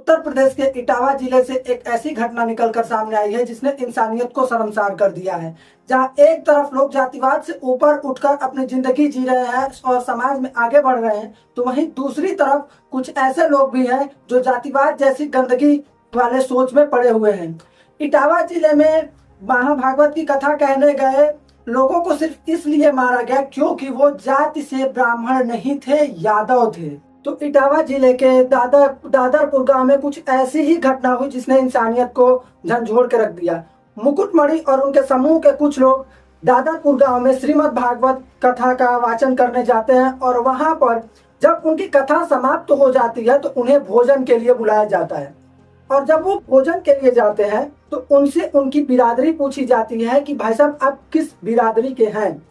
उत्तर प्रदेश के इटावा जिले से एक ऐसी घटना निकलकर सामने आई है जिसने इंसानियत को शर्मसार कर दिया है। जहां एक तरफ लोग जातिवाद से ऊपर उठकर अपनी जिंदगी जी रहे हैं और समाज में आगे बढ़ रहे हैं, तो वहीं दूसरी तरफ कुछ ऐसे लोग भी हैं जो जातिवाद जैसी गंदगी वाले सोच में पड़े हुए हैं। इटावा जिले में महाभागवत की कथा कहने गए लोगों को सिर्फ इसलिए मारा गया क्योंकि वो जाति से ब्राह्मण नहीं थे, यादव थे। तो इटावा जिले के दादरपुर गांव में कुछ ऐसी ही घटना हुई जिसने इंसानियत को झंझोड़ के रख दिया। मुकुटमणि और उनके समूह के कुछ लोग दादरपुर गांव में श्रीमद् भागवत कथा का वाचन करने जाते हैं और वहां पर जब उनकी कथा समाप्त हो जाती है तो उन्हें भोजन के लिए बुलाया जाता है। और जब वो भोजन के लिए जाते हैं तो उनसे उनकी बिरादरी पूछी जाती है कि भाई साहब आप किस बिरादरी के हैं।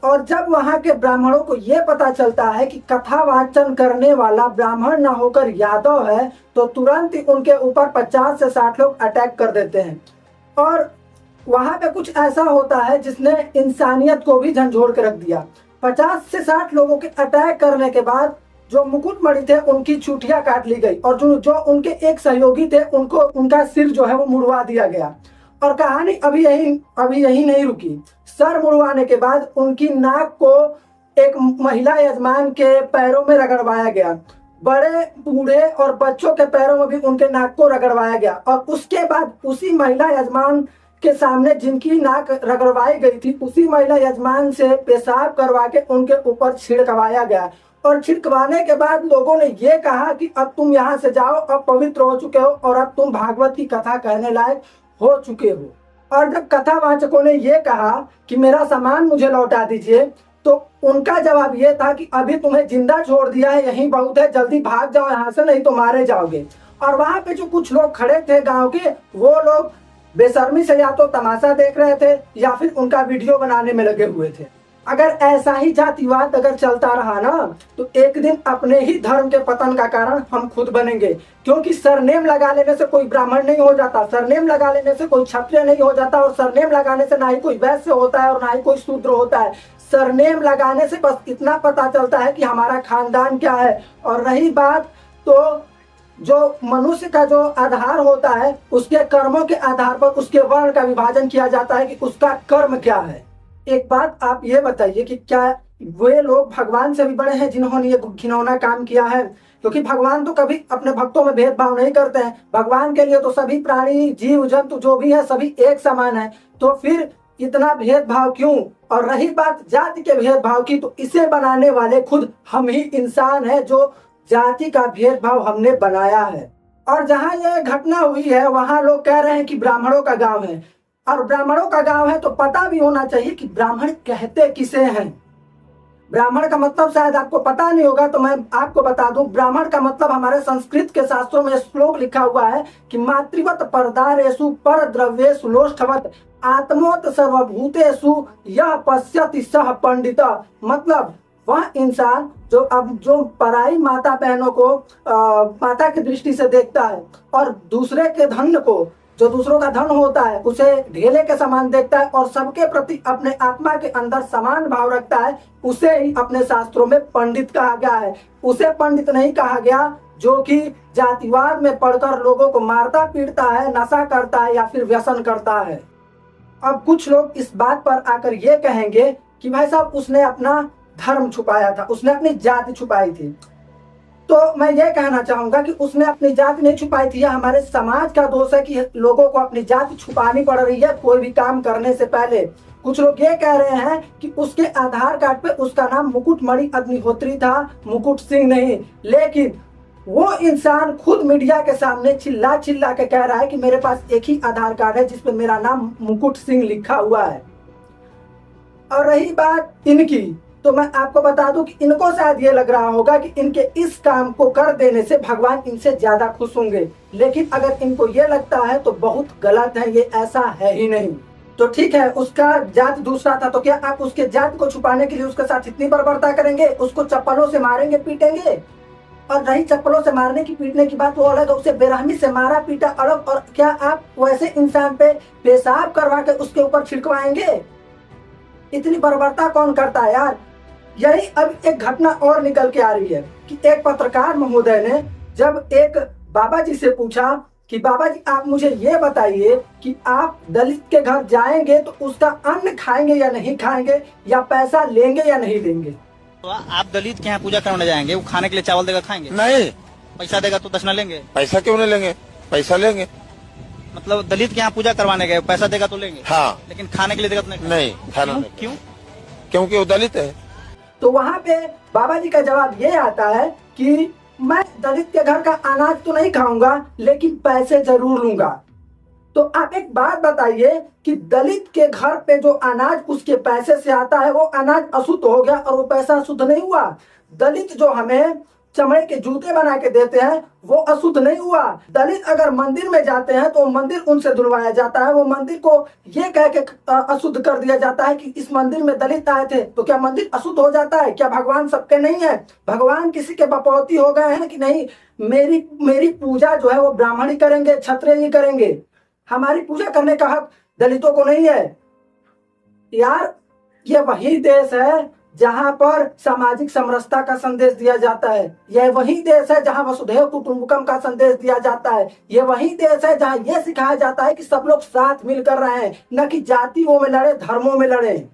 और जब वहां के ब्राह्मणों को ये पता चलता है कि कथा वाचन करने वाला ब्राह्मण ना होकर यादव है, तो तुरंत ही उनके ऊपर 50 से 60 लोग अटैक कर देते हैं। और वहां पे कुछ ऐसा होता है जिसने इंसानियत को भी झंझोड़ के रख दिया। 50 से 60 लोगों के अटैक करने के बाद जो मुकुटमणि थे उनकी चूटियां काट ली गई और जो उनके एक सहयोगी थे उनको उनका सिर जो है वो मुड़वा दिया गया। और कहानी अभी यही नहीं रुकी। सर मुड़वाने के बाद उनकी नाक को एक महिला यजमान के पैरों में रगड़वाया गया। बड़े बूढ़े और बच्चों के पैरों में भी उनके नाक को रगड़वाया गया। और उसके बाद उसी महिला यजमान के सामने जिनकी नाक रगड़वाई गई थी, उसी महिला यजमान से पेशाब करवा के उनके ऊपर छिड़कवाया गया। और छिड़कवाने के बाद लोगों ने ये कहा कि अब तुम यहाँ से जाओ, अब पवित्र हो चुके हो और अब तुम भागवत की कथा कहने लायक हो चुके हो। और जब कथावाचकों ने ये कहा कि मेरा सामान मुझे लौटा दीजिए, तो उनका जवाब ये था कि अभी तुम्हें जिंदा छोड़ दिया है, यही बहुत है, जल्दी भाग जाओ यहाँ से, नहीं तो मारे जाओगे। और वहां पे जो कुछ लोग खड़े थे गांव के, वो लोग बेशर्मी से या तो तमाशा देख रहे थे या फिर उनका वीडियो बनाने में लगे हुए थे। अगर ऐसा ही जातिवाद अगर चलता रहा ना, तो एक दिन अपने ही धर्म के पतन का कारण हम खुद बनेंगे। क्योंकि सरनेम लगा लेने से कोई ब्राह्मण नहीं हो जाता, सरनेम लगा लेने से कोई क्षत्रिय नहीं हो जाता, और सरनेम लगाने से ना ही कोई वैश्य होता है और ना ही कोई शूद्र होता है। सरनेम लगाने से बस इतना पता चलता है कि हमारा खानदान क्या है। और रही बात तो जो मनुष्य का जो आधार होता है, उसके कर्मों के आधार पर उसके वर्ण का विभाजन किया जाता है कि उसका कर्म क्या है। एक बात आप ये बताइए कि क्या वे लोग भगवान से भी बड़े हैं जिन्होंने ये घिनौना काम किया है? क्योंकि भगवान तो कभी अपने भक्तों में भेदभाव नहीं करते हैं। भगवान के लिए तो सभी प्राणी, जीव जंतु जो भी है सभी एक समान है। तो फिर इतना भेदभाव क्यों? और रही बात जाति के भेदभाव की, तो इसे बनाने वाले खुद हम ही इंसान हैं, जो जाति का भेदभाव हमने बनाया है। और जहाँ यह घटना हुई है वहां लोग कह रहे हैं कि ब्राह्मणों का गाँव है। और ब्राह्मणों का गांव है तो पता भी होना चाहिए कि ब्राह्मण कहते किसे हैं। ब्राह्मण का मतलब शायद आपको पता नहीं होगा, तो मैं आपको बता दूं। ब्राह्मण का मतलब हमारे संस्कृत के शास्त्रों में श्लोक लिखा हुआ है कि मातृवत परदारेषु पर द्रव्येषु लोष्ठवत आत्मोत सर्वभूतेषु यह पश्यति सह पंडित। मतलब वह इंसान जो पराई माता बहनों को माता की दृष्टि से देखता है और दूसरे के धन को, जो दूसरों का धन होता है, उसे ढेले के समान देखता है और सबके प्रति अपने आत्मा के अंदर समान भाव रखता है, उसे ही अपने शास्त्रों में पंडित कहा गया है। उसे पंडित नहीं कहा गया जो कि जातिवाद में पढ़कर लोगों को मारता पीटता है, नशा करता है या फिर व्यसन करता है। अब कुछ लोग इस बात पर आकर ये कहेंगे कि भाई साहब उसने अपना धर्म छुपाया था, उसने अपनी जाति छुपाई थी। तो मैं ये कहना चाहूंगा कि उसने अपनी जाति नहीं छुपाई थी। यह हमारे समाज का दोष है कि लोगों को अपनी जाति छुपानी पड़ रही है कोई भी काम करने से पहले। कुछ लोग ये कह रहे हैं कि उसके आधार कार्ड पे उसका नाम मुकुटमणि अग्निहोत्री था, मुकुट सिंह नहीं। लेकिन वो इंसान खुद मीडिया के सामने चिल्ला चिल्ला के कह रहा है कि मेरे पास एक ही आधार कार्ड है जिसपे मेरा नाम मुकुट सिंह लिखा हुआ है। और रही बात इनकी, तो मैं आपको बता दूं कि इनको शायद ये लग रहा होगा कि इनके इस काम को कर देने से भगवान इनसे ज्यादा खुश होंगे। लेकिन अगर इनको ये लगता है तो बहुत गलत है, ये ऐसा है ही नहीं। तो ठीक है, उसका जात दूसरा था, तो क्या आप उसके जात को छुपाने के लिए उसके साथ इतनी बर्बरता करेंगे? उसको चप्पलों से मारेंगे, पीटेंगे? और रही चप्पलों से मारने की पीटने की बात, वो अलग है, उसे बेरहमी से मारा पीटा अलग। और क्या आप वैसे इंसान पे पेशाब करवा के उसके ऊपर छिड़कवाएंगे? इतनी बर्बरता कौन करता है यार? यही अब एक घटना और निकल के आ रही है कि एक पत्रकार महोदय ने जब एक बाबा जी से पूछा कि बाबा जी आप मुझे ये बताइए कि आप दलित के घर जाएंगे तो उसका अन्न खाएंगे या नहीं खाएंगे, या पैसा लेंगे या नहीं लेंगे। तो आप दलित के यहाँ पूजा करने जाएंगे, वो खाने के लिए चावल देगा खाएंगे? नहीं। पैसा देगा तो दक्षिणा लेंगे? पैसा क्यों नहीं लेंगे, पैसा लेंगे। मतलब दलित के यहाँ पूजा करवाने गए, पैसा देगा तो लेंगे? हाँ। लेकिन खाने के लिए देगा तो नहीं? नहीं खाना नहीं। क्यों? क्योंकि वो दलित है। तो वहाँ पे बाबा जी का जवाब ये आता है कि मैं दलित के घर का अनाज तो नहीं खाऊंगा, लेकिन पैसे जरूर लूंगा। तो आप एक बात बताइए कि दलित के घर पे जो अनाज उसके पैसे से आता है, वो अनाज अशुद्ध हो गया और वो पैसा अशुद्ध नहीं हुआ। दलित जो हमें चमड़े के जूते बना के देते हैं वो अशुद्ध नहीं हुआ। दलित अगर मंदिर में जाते हैं तो मंदिर उनसे धुलवाया जाता है, वो मंदिर को ये कह के अशुद्ध कर दिया जाता है कि इस मंदिर में दलित आए थे। तो क्या मंदिर अशुद्ध हो जाता है? क्या भगवान सबके नहीं है? भगवान किसी के बपौती हो गए हैं कि नहीं? मेरी पूजा जो है वो ब्राह्मण ही करेंगे, क्षत्रिय ही करेंगे। हमारी पूजा करने का हक दलितों को नहीं है। यार ये वही देश है जहां पर सामाजिक समरसता का संदेश दिया जाता है। यह वही देश है जहां वसुधैव कुटुंबकम का संदेश दिया जाता है। ये वही देश है जहां यह सिखाया जाता है कि सब लोग साथ मिलकर रहे हैं, न कि जातियों में लड़े, धर्मों में लड़े।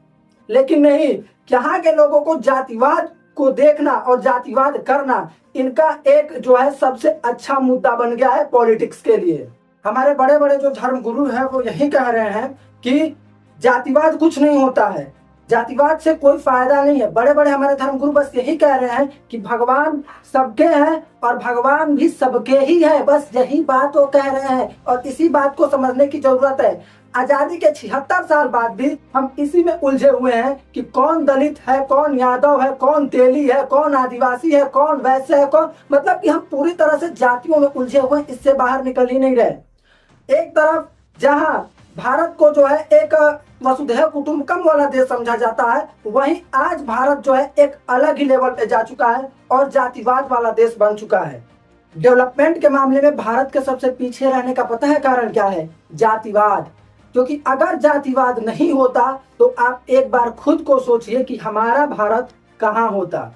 लेकिन नहीं, यहाँ के लोगों को जातिवाद को देखना और जातिवाद करना इनका एक जो है सबसे अच्छा मुद्दा बन गया है पॉलिटिक्स के लिए। हमारे बड़े बड़े जो धर्म गुरु हैं वो यही कह रहे हैं कि जातिवाद कुछ नहीं होता है, जातिवाद से कोई फायदा नहीं है। बड़े बड़े हमारे धर्म गुरु बस यही कह रहे हैं कि भगवान सबके हैं और भगवान भी सबके ही है, बस यही बात वो कह रहे हैं और इसी बात को समझने की जरूरत है। आजादी के 76 साल बाद भी हम इसी में उलझे हुए हैं कि कौन दलित है, कौन यादव है, कौन तेली है, कौन आदिवासी है, कौन वैश्य है, कौन, मतलब कि हम पूरी तरह से जातियों में उलझे हुए हैं, इससे बाहर निकल ही नहीं रहे। एक तरफ जहां भारत को जो है एक वसुधैव कुटुंबकम वाला देश समझा जाता है, वहीं आज भारत जो है एक अलग ही लेवल पे जा चुका है और जातिवाद वाला देश बन चुका है। डेवलपमेंट के मामले में भारत के सबसे पीछे रहने का पता है कारण क्या है? जातिवाद। क्योंकि अगर जातिवाद नहीं होता तो आप एक बार खुद को सोचिए कि हमारा भारत कहाँ होता।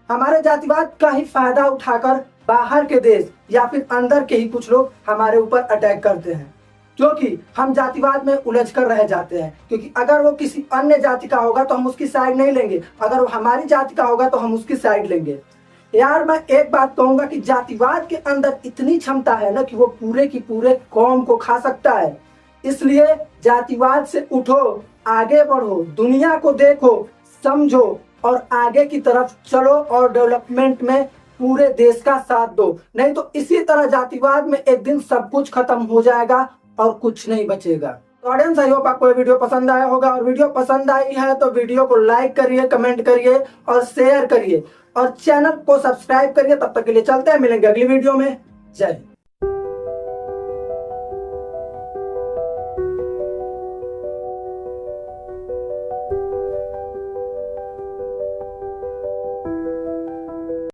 हमारे जातिवाद का ही फायदा उठाकर बाहर के देश या फिर अंदर के ही कुछ लोग हमारे ऊपर अटैक करते हैं, क्योंकि हम जातिवाद में उलझ कर रह जाते हैं। क्योंकि अगर वो किसी अन्य जाति का होगा तो हम उसकी साइड नहीं लेंगे, अगर वो हमारी जाति का होगा तो हम उसकी साइड लेंगे। यार मैं एक बात कहूंगा कि जातिवाद के अंदर इतनी क्षमता है ना कि वो पूरे की पूरे कौम को खा सकता है। इसलिए जातिवाद से उठो, आगे बढ़ो, दुनिया को देखो, समझो और आगे की तरफ चलो और डेवलपमेंट में पूरे देश का साथ दो। नहीं तो इसी तरह जातिवाद में एक दिन सब कुछ खत्म हो जाएगा और कुछ नहीं बचेगा। तो ऑडियंस, आई होप आपको ये वीडियो पसंद आया होगा, और वीडियो पसंद आई है तो वीडियो को लाइक करिए, कमेंट करिए और शेयर करिए और चैनल को सब्सक्राइब करिए। तब तक के लिए चलते हैं, मिलेंगे अगली वीडियो में। जय हिंद।